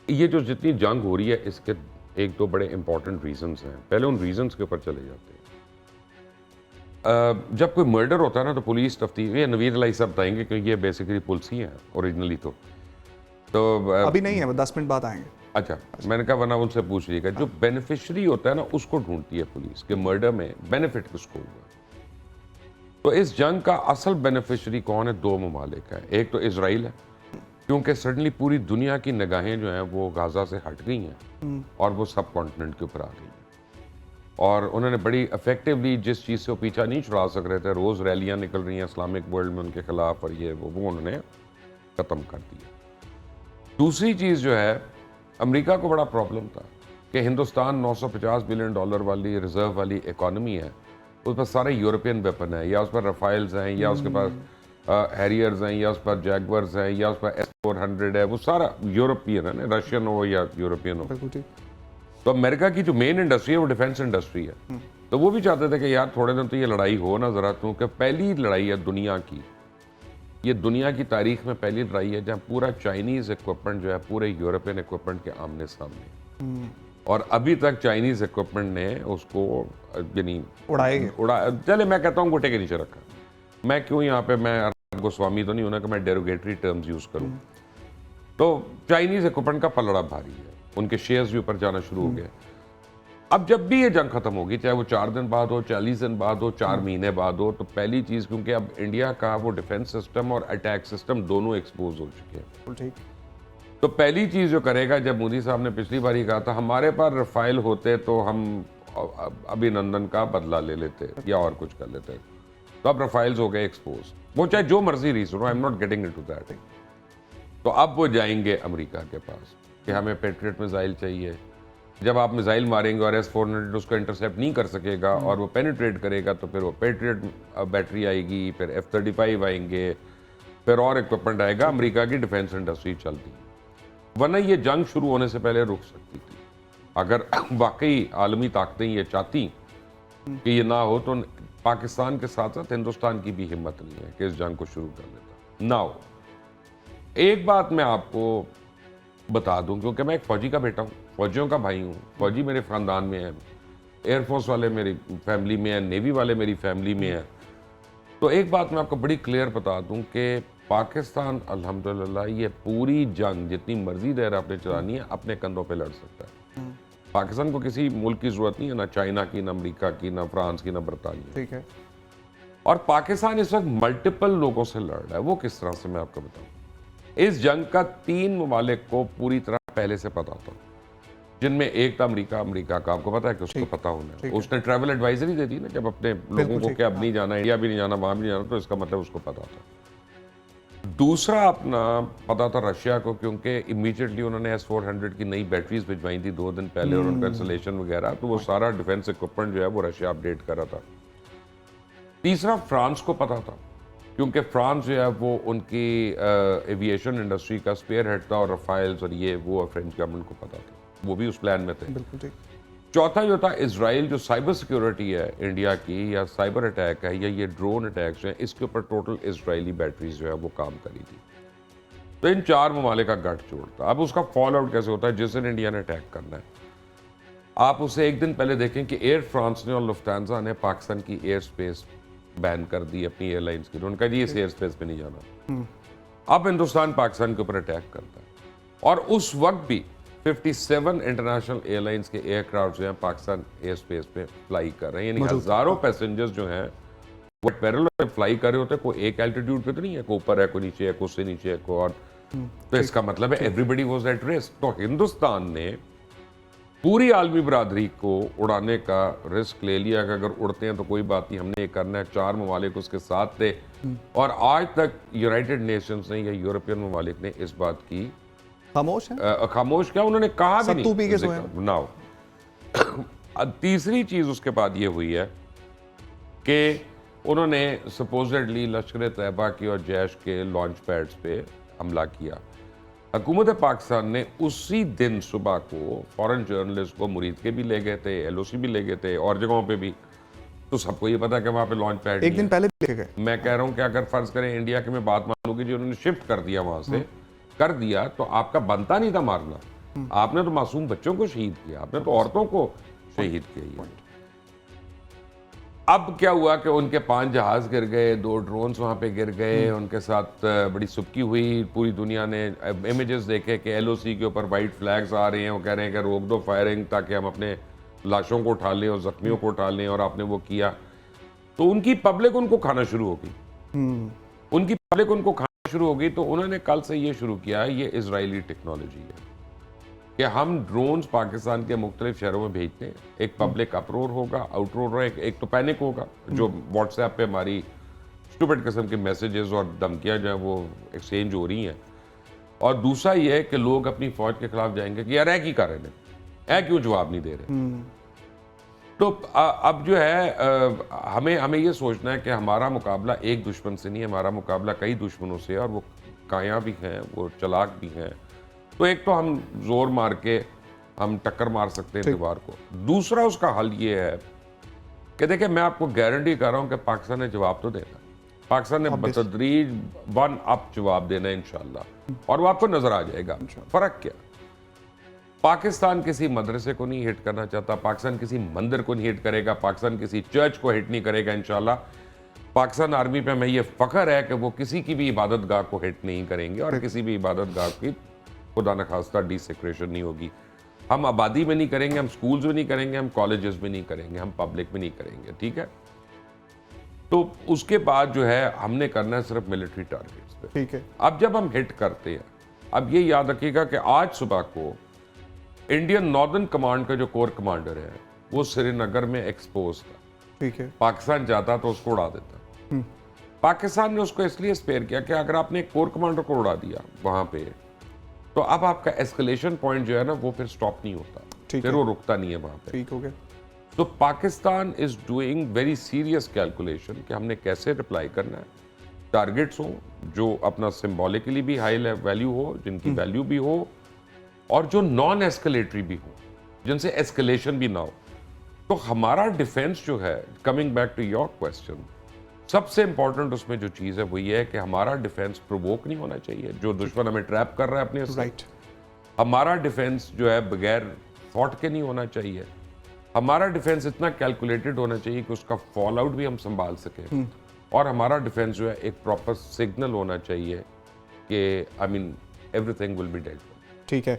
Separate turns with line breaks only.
ये जो जितनी जंग हो रही है इसके एक दो बड़े इंपॉर्टेंट रीजंस हैं। पहले उन रीजंस के ऊपर चले जाते हैं। जब कोई मर्डर होता है ना तो पुलिस तफ्तीश, ये नवीद अलाई साहब बताएंगे कि ये बेसिकली पुलिस ही है ओरिजिनली। तो
अभी नहीं है, 10 मिनट बाद आएंगे।
अच्छा, मैंने कहा वरना उनसे पूछ लीजिएगा। जो बेनिफिशियरी होता है ना उसको ढूंढती है पुलिस कि मर्डर में बेनिफिट किसको हुआ। तो इस जंग का असल बेनिफिशियरी कौन है? दो ममालिक है। एक तो इजराइल है, क्योंकि सडनली पूरी दुनिया की निगाहें जो हैं वो गाजा से हट गई हैं और वो सब कॉन्टिनेंट के ऊपर आ गई हैं। और उन्होंने बड़ी इफेक्टिवली जिस चीज़ से वो पीछा नहीं छुड़ा सक रहे थे, रोज़ रैलियां निकल रही हैं इस्लामिक वर्ल्ड में उनके खिलाफ, और ये वो उन्होंने ख़त्म कर दिया। दूसरी चीज़ जो है, अमेरिका को बड़ा प्रॉब्लम था कि हिंदुस्तान 950 बिलियन डॉलर वाली रिजर्व वाली इकॉनमी है, उस पर सारे यूरोपियन वेपन है, या उस पर रफाइल्स हैं, या उसके पास हैरियर्स हैं, या उस पर जैगवर्स हैं, या उस पर S-400 है, वो सारा यूरोपियन है ना, रशियन हो या यूरोपियन हो। तो अमेरिका की जो मेन इंडस्ट्री है वो डिफेंस इंडस्ट्री है। तो वो भी चाहते थे कि यार थोड़े दिन तो ये लड़ाई हो ना ज़रा, क्योंकि पहली लड़ाई है दुनिया की, ये दुनिया की तारीख में पहली लड़ाई है जहाँ पूरा चाइनीज़ इक्विपमेंट जो है पूरे यूरोपियन इक्विपमेंट के आमने सामने, और अभी तक चाइनीज़ इक्विपमेंट ने उसको यानी उड़ा, चले मैं कहता हूँ घुटे के नीचे रखा। मैं क्यों यहाँ पे, मैं अर्नब गोस्वामी तो नहीं होना कि मैं डेरोगेटरी टर्म्स यूज़ करूँ। तो चाइनीज़ इक्विपमेंट का पलड़ा भारी है, उनके शेयर्स भी ऊपर जाना शुरू हो गए। अब जब भी ये जंग खत्म होगी, चाहे वो 4 दिन बाद हो, 40 दिन बाद हो, 4 महीने बाद हो, तो पहली चीज़, क्योंकि अब इंडिया का वो डिफेंस सिस्टम और अटैक सिस्टम दोनों एक्सपोज हो चुके हैं,
ठीक।
तो पहली चीज़ जो करेगा, जब मोदी साहब ने पिछली बार ही कहा था हमारे पास रफाइल होते तो हम अभिनंदन का बदला ले लेते या और कुछ कर लेते, तो अब रफाइल्स हो गए एक्सपोज, वो चाहे जो मर्जी रीजन हो, I am not getting into that. तो अब वो जाएंगे अमेरिका के पास कि हमें पेट्रियट मिसाइल चाहिए। जब आप मिसाइल मारेंगे और S-400 उसको इंटरसेप्ट नहीं कर सकेगा और वो पेनिट्रेट करेगा, तो फिर वो पेट्रियट बैटरी आएगी, फिर F-35 आएंगे, फिर और इक्विपमेंट आएगा, अमेरिका की डिफेंस इंडस्ट्री चलती है। वरना ये जंग शुरू होने से पहले रुक सकती थी, अगर वाकई आलमी ताकतें ये चाहती कि ये ना हो, तो पाकिस्तान के साथ साथ हिंदुस्तान की भी हिम्मत नहीं है कि इस जंग को शुरू कर लेता ना हो। एक बात मैं आपको बता दूं, क्योंकि मैं एक फौजी का बेटा हूं, फौजियों का भाई हूं, फौजी मेरे खानदान में है, एयरफोर्स वाले मेरी फैमिली में है, नेवी वाले मेरी फैमिली में है। तो एक बात मैं आपको बड़ी क्लियर बता दूं कि पाकिस्तान अल्हम्दुलिल्लाह ये पूरी जंग जितनी मर्जी देर आपने चलानी है अपने कंधों पे लड़ सकता है। पाकिस्तान को किसी मुल्क की जरूरत नहीं है, ना चाइना की, ना अमेरिका की, ना फ्रांस की, ना बरतानिया।
ठीक है।
और पाकिस्तान इस वक्त मल्टीपल लोगों से लड़ रहा है। वो किस तरह से, मैं आपको बताऊं। इस जंग का 3 ममालिक को पूरी तरह पहले से पता था, जिनमें एक था अमेरिका। अमेरिका का आपको पता है कि उसको पता होना है, उसने ट्रैवल एडवाइजरी दे दी ना जब अपने लोगों को कि अब नहीं जाना, इंडिया भी नहीं जाना, वहां भी नहीं जाना, तो इसका मतलब उसको पता था। दूसरा अपना पता था रशिया को, क्योंकि इमीडिएटली उन्होंने S-400 की नई बैटरीज भिजवाई थी 2 दिन पहले, और उनका इंस्टॉलेशन वगैरह, तो वो सारा डिफेंस इक्विपमेंट जो है वो रशिया अपडेट कर रहा था। तीसरा फ्रांस को पता था, क्योंकि फ्रांस जो है वो उनकी एविएशन इंडस्ट्री का स्पेयर हेड था, और रफाइल्स और ये वो फ्रेंच गवर्नमेंट को पता था, वो भी उस प्लान में थे।
बिल्कुल ठीक।
चौथा जो था इजराइल, जो साइबर सिक्योरिटी है इंडिया की, या साइबर अटैक है, या ये ड्रोन अटैक्स हैं, इसके ऊपर टोटल इजरायली बैटरीज जो है वो काम करी थी। तो इन 4 ममालिक का गठजोड़ था। अब उसका फॉल आउट कैसे होता है? जिस दिन इंडिया ने अटैक करना है, आप उसे एक दिन पहले देखें कि एयर फ्रांस ने और लुफ्तांजा ने पाकिस्तान की एयर स्पेस बैन कर दी अपनी एयरलाइंस की। उनका जी इस एयर स्पेस पे नहीं जाना। अब हिंदुस्तान पाकिस्तान के ऊपर अटैक करता है, और उस वक्त भी 57 इंटरनेशनल एयरलाइंस के एयरक्राफ्ट जो हैं पाकिस्तान एयर स्पेस पे फ्लाई कर रहे हैं, यानी हजारों पैसेंजर्स जो हैं वो पैरेलल फ्लाई कर रहे होते हैं। कोई एक एल्टीट्यूड पे तो नहीं है, कोई ऊपर है, कोई नीचे है, कोई उससे नीचे है, कोई और। तो इसका मतलब है एवरीबडी वाज एट रिस्क। तो हिंदुस्तान ने पूरी आलमी बरादरी को उड़ाने का रिस्क ले लिया कि अगर उड़ते हैं तो कोई बात नहीं, हमने ये करना है। 4 ममालिक उसके साथ थे, और आज तक यूनाइटेड नेशंस ने या यूरोपियन ममालिक ने इस बात की
खामोश है।
खामोश क्या, उन्होंने कहा भी
सत्तू पी के सोए हैं।
नाउ तीसरी चीज उसके बाद ये हुई है कि उन्होंने सपोजिटली लश्कर तैयबा की और जैश के लॉन्च पैड्स पे हमला किया। हुकूमत पाकिस्तान ने उसी दिन सुबह को फॉरेन जर्नलिस्ट को मुरीद के भी ले गए थे, LOC भी ले गए थे, और जगहों पे भी। तो सबको ये पता है कि वहाँ पे लॉन्च पैड
एक दिन पहले ले गए।
मैं कह रहा हूँ कि अगर फर्ज करें इंडिया की मैं बात मानूंगी, जो उन्होंने शिफ्ट कर दिया वहाँ से कर दिया, तो आपका बनता नहीं था मारना। आपने तो मासूम बच्चों को शहीद किया, आपने तो औरतों को शहीद किया। अब क्या हुआ कि उनके 5 जहाज गिर गए, 2 ड्रोन्स वहां पे गिर गए, उनके साथ बड़ी सुबकी हुई। पूरी दुनिया ने इमेजेस देखे कि एलओसी के ऊपर वाइट फ्लैग्स आ रहे हैं, वो कह रहे हैं कि रोक दो फायरिंग ताकि हम अपने लाशों को उठा लें और जख्मियों को उठा लें, और आपने वो किया। तो उनकी पब्लिक उनको खाना शुरू हो गई, उनकी पब्लिक उनको खाना शुरू हो गई। तो उन्होंने कल से ये शुरू किया, ये इजरायली टेक्नोलॉजी है कि हम ड्रोन्स पाकिस्तान के मुख्तलिफ शहरों में भेजते हैं। एक पब्लिक अपरोर होगा, आउटरोर होगा, एक तो पैनिक होगा, जो व्हाट्सएप पे हमारी स्टूपिड किस्म के मैसेजेस और धमकियां जो है वो एक्सचेंज हो रही हैं। और दूसरा ये है कि लोग अपनी फौज के खिलाफ जाएंगे कि यार ऐ की कर रहे हैं, ऐ क्यों जवाब नहीं दे रहे। तो अब जो है हमें ये सोचना है कि हमारा मुकाबला एक दुश्मन से नहीं है, हमारा मुकाबला कई दुश्मनों से है, और वो कायां भी हैं, वो चालाक भी हैं। तो एक तो हम जोर मार के हम टक्कर मार सकते हैं दीवार को। दूसरा उसका हल ये है कि देखिए, मैं आपको गारंटी कर रहा हूं कि पाकिस्तान ने जवाब तो देना, पाकिस्तान ने बतदरीज 1 अप जवाब देना है इंशाल्लाह, और वो आपको नजर आ जाएगा। फर्क क्या, पाकिस्तान किसी मदरसे को नहीं हिट करना चाहता, पाकिस्तान किसी मंदिर को नहीं हिट करेगा, पाकिस्तान किसी चर्च को हिट नहीं करेगा इंशाल्लाह। पाकिस्तान आर्मी पे हमें ये फख्र है कि वो किसी की भी इबादत गाह को हिट नहीं करेंगे, और किसी भी इबादत गाह की खुदा न खास्ता डिसेक्रेशन नहीं होगी। हम आबादी में नहीं करेंगे, हम स्कूल्स में नहीं करेंगे, हम कॉलेजेस में नहीं करेंगे, हम पब्लिक में नहीं करेंगे, ठीक है। तो उसके बाद जो है हमने करना है सिर्फ मिलिट्री टारगेट्स पे,
ठीक है।
अब जब हम हिट करते हैं, अब ये याद रखिएगा कि आज सुबह को इंडियन नॉर्दर्न कमांड का जो कोर कमांडर है वो श्रीनगर में एक्सपोज था,
ठीक है।
पाकिस्तान जाता तो उसको उड़ा देता। पाकिस्तान ने उसको इसलिए स्पेयर किया कि अगर आपने एक कोर कमांडर को उड़ा दिया वहां पे, तो अब आपका एस्केलेशन पॉइंट जो है ना वो फिर स्टॉप नहीं होता, फिर वो रुकता नहीं है वहां पे।
ठीक हो गया।
तो Pakistan is doing very serious calculation कि हमने कैसे रिप्लाई करना है। टारगेट्स हो जो अपना सिंबॉलिकली भी हाई वैल्यू हो, जिनकी वैल्यू भी हो, और जो नॉन एस्केलेटरी भी हो, जिनसे एस्केलेशन भी ना हो। तो हमारा डिफेंस जो है, coming back to your question, सबसे इंपॉर्टेंट उसमें जो चीज़ है वो ये है कि हमारा डिफेंस प्रोवोक नहीं होना चाहिए। जो दुश्मन हमें ट्रैप कर रहा है अपने
राइट,
हमारा डिफेंस जो है बगैर थॉट के नहीं होना चाहिए। हमारा डिफेंस इतना कैलकुलेटेड होना चाहिए कि उसका फॉल आउट भी हम संभाल सकें, और हमारा डिफेंस जो है एक प्रॉपर सिग्नल होना चाहिए कि I mean everything will be dead.
ठीक है।